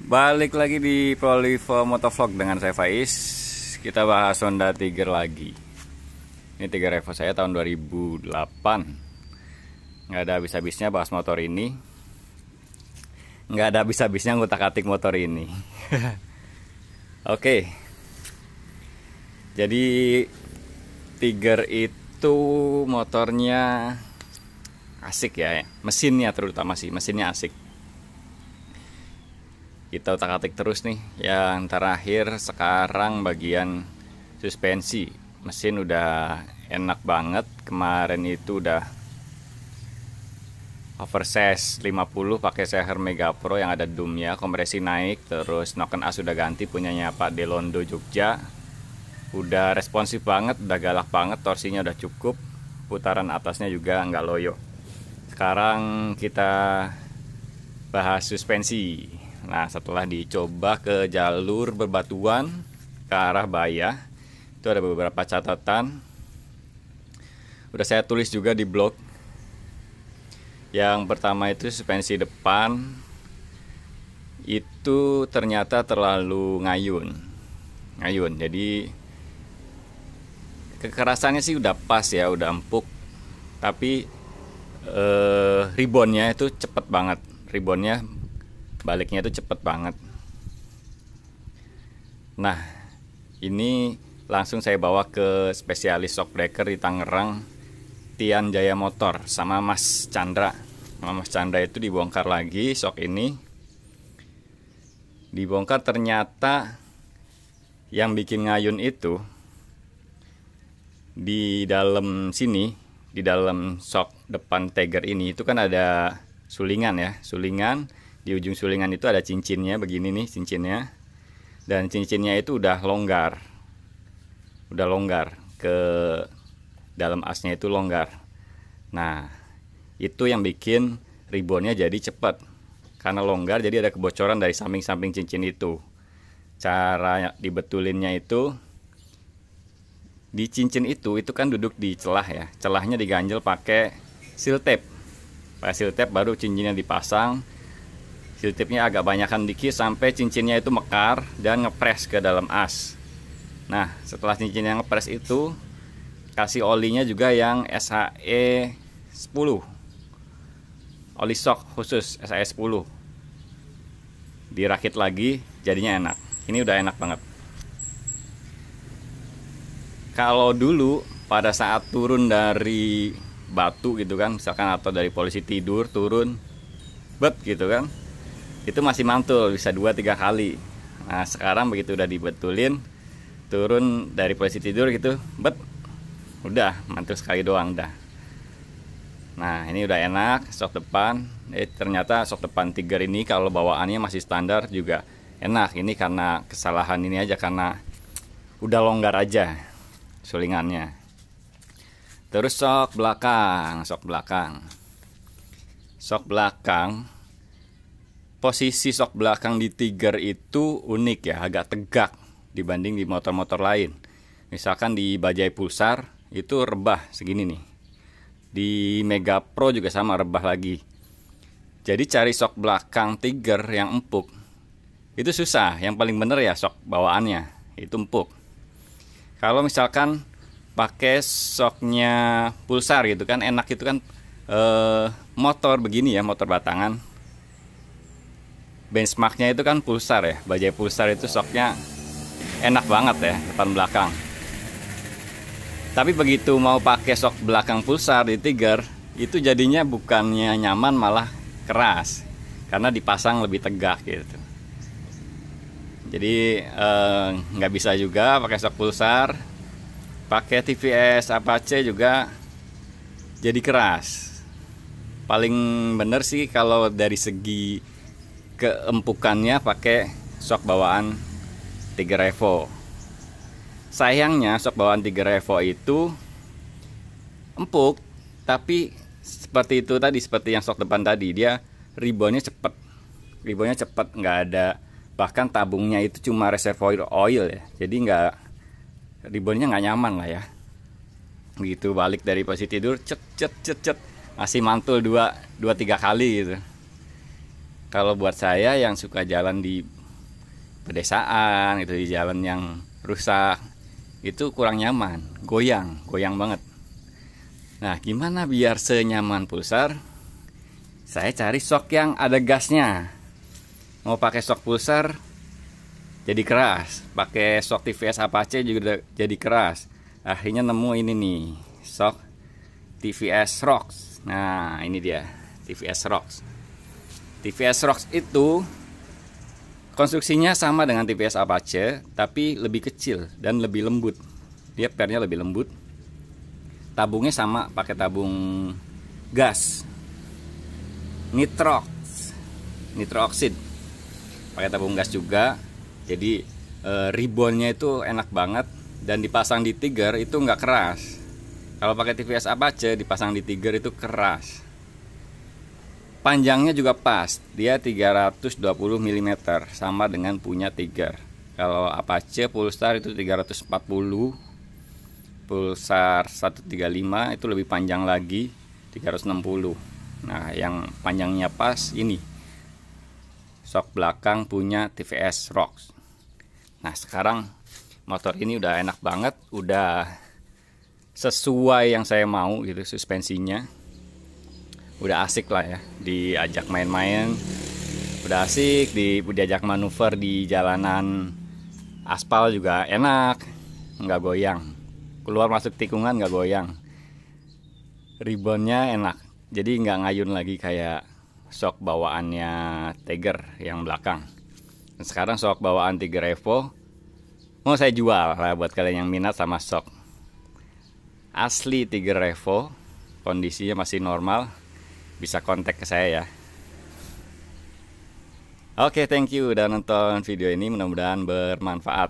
Balik lagi di Prolivo Motovlog dengan saya Faiz. Kita bahas Honda Tiger lagi. Ini Tiger Evo saya tahun 2008. Nggak ada habis-habisnya bahas motor ini. Nggak ada habis-habisnya ngutak-atik motor ini. Oke. Jadi Tiger itu motornya asik ya. Mesinnya terutama sih, mesinnya asik. Kita utak-atik terus nih. Yang terakhir sekarang bagian suspensi. Mesin udah enak banget. Kemarin itu udah oversize 50 pakai Seher Mega Pro yang ada dumnya, kompresi naik, terus noken as sudah ganti punyanya Pak Delondo Jogja. Udah responsif banget, udah galak banget, torsinya udah cukup, putaran atasnya juga nggak loyo. Sekarang kita bahas suspensi. Nah, setelah dicoba ke jalur berbatuan ke arah Baya, itu ada beberapa catatan. Udah saya tulis juga di blog. Yang pertama itu suspensi depan itu ternyata terlalu ngayun. Jadi kekerasannya sih udah pas ya, udah empuk. Tapi ribonnya itu cepet banget. Ribonnya baliknya itu cepet banget. Nah, ini langsung saya bawa ke spesialis shockbreaker di Tangerang, Tian Jaya Motor sama Mas Chandra. Mas Chandra itu dibongkar lagi shock ini. Dibongkar, ternyata yang bikin ngayun itu di dalam sini, di dalam shock depan Tiger ini itu kan ada sulingan ya, sulingan. Di ujung sulingan itu ada cincinnya begini nih cincinnya. Dan cincinnya itu udah longgar. Udah longgar ke dalam asnya itu longgar. Nah, itu yang bikin ribonnya jadi cepat. Karena longgar jadi ada kebocoran dari samping-samping cincin itu. Cara dibetulinnya itu di cincin itu kan duduk di celah ya. Celahnya diganjel pakai seal tape. Pakai seal tape baru cincinnya dipasang. Seal tape-nya agak banyakan dikit sampai cincinnya itu mekar dan ngepres ke dalam as. Nah, setelah cincinnya ngepres itu, kasih olinya juga yang SHE 10. Oli shock khusus SHE 10. Dirakit lagi, jadinya enak. Ini udah enak banget. Kalau dulu pada saat turun dari batu gitu kan, misalkan atau dari polisi tidur turun, gitu kan. Itu masih mantul, bisa 2-3 kali. Nah, sekarang begitu udah dibetulin, turun dari posisi tidur gitu, udah mantul sekali doang dah. Nah, ini udah enak, shock depan. Ternyata shock depan Tiger ini kalau bawaannya masih standar juga enak. Ini karena kesalahan ini aja, karena udah longgar aja sulingannya. Terus shock belakang. Posisi shock belakang di Tiger itu unik ya, agak tegak dibanding di motor-motor lain. Misalkan di bajai pulsar itu rebah segini nih. Di Mega Pro juga sama, rebah lagi. Jadi cari shock belakang Tiger yang empuk itu susah. Yang paling bener ya shock bawaannya itu empuk. Kalau misalkan pakai shocknya pulsar gitu kan enak, itu kan motor begini ya, motor batangan. Benchmarknya itu kan pulsar ya, bajai pulsar itu shocknya enak banget ya, depan belakang. Tapi begitu mau pakai shock belakang pulsar di Tiger, itu jadinya bukannya nyaman malah keras, karena dipasang lebih tegak gitu. Jadi nggak bisa juga pakai shock pulsar. Pakai TVS Apache juga jadi keras. Paling bener sih kalau dari segi keempukannya pakai shock bawaan Tiger Evo. Sayangnya shock bawaan Tiger Evo itu empuk, tapi seperti itu tadi, seperti yang shock depan tadi, dia ribonnya cepet. Ribonnya cepet, nggak ada, bahkan tabungnya itu cuma reservoir oil ya. Jadi ribonnya nggak nyaman lah ya. Begitu balik dari posisi tidur, cet masih mantul 2-3 kali gitu. Kalau buat saya yang suka jalan di pedesaan itu, di jalan yang rusak, itu kurang nyaman, goyang banget. Nah, gimana biar senyaman Pulsar? Saya cari shock yang ada gasnya. Mau pakai shock Pulsar jadi keras, pakai shock TVS Apache juga jadi keras. Akhirnya nemu ini nih, shock TVS Rocks. Nah, ini dia TVS Rocks. TVS Rocks itu konstruksinya sama dengan TVS Apache, tapi lebih kecil dan lebih lembut. Dia pernya lebih lembut. Tabungnya sama, pakai tabung gas nitro oxide, pakai tabung gas juga. Jadi ribbonnya itu enak banget, dan dipasang di Tiger itu nggak keras. Kalau pakai TVS Apache dipasang di Tiger itu keras. Panjangnya juga pas, dia 320 mm, sama dengan punya Tiger. Kalau Apache Pulsar itu 340, Pulsar 135 itu lebih panjang lagi, 360. Nah, yang panjangnya pas ini shock belakang punya TVS Rocks. Nah, sekarang motor ini udah enak banget, udah sesuai yang saya mau gitu, suspensinya udah asik lah ya, diajak main-main udah asik, diajak manuver di jalanan aspal juga enak, nggak goyang, keluar masuk tikungan nggak goyang, ribbonnya enak, jadi nggak ngayun lagi kayak shock bawaannya Tiger yang belakang. Dan sekarang shock bawaan Tiger Evo mau saya jual lah buat kalian yang minat sama shock asli Tiger Evo, kondisinya masih normal, bisa kontak ke saya ya. Oke, thank you udah nonton video ini, mudah-mudahan bermanfaat.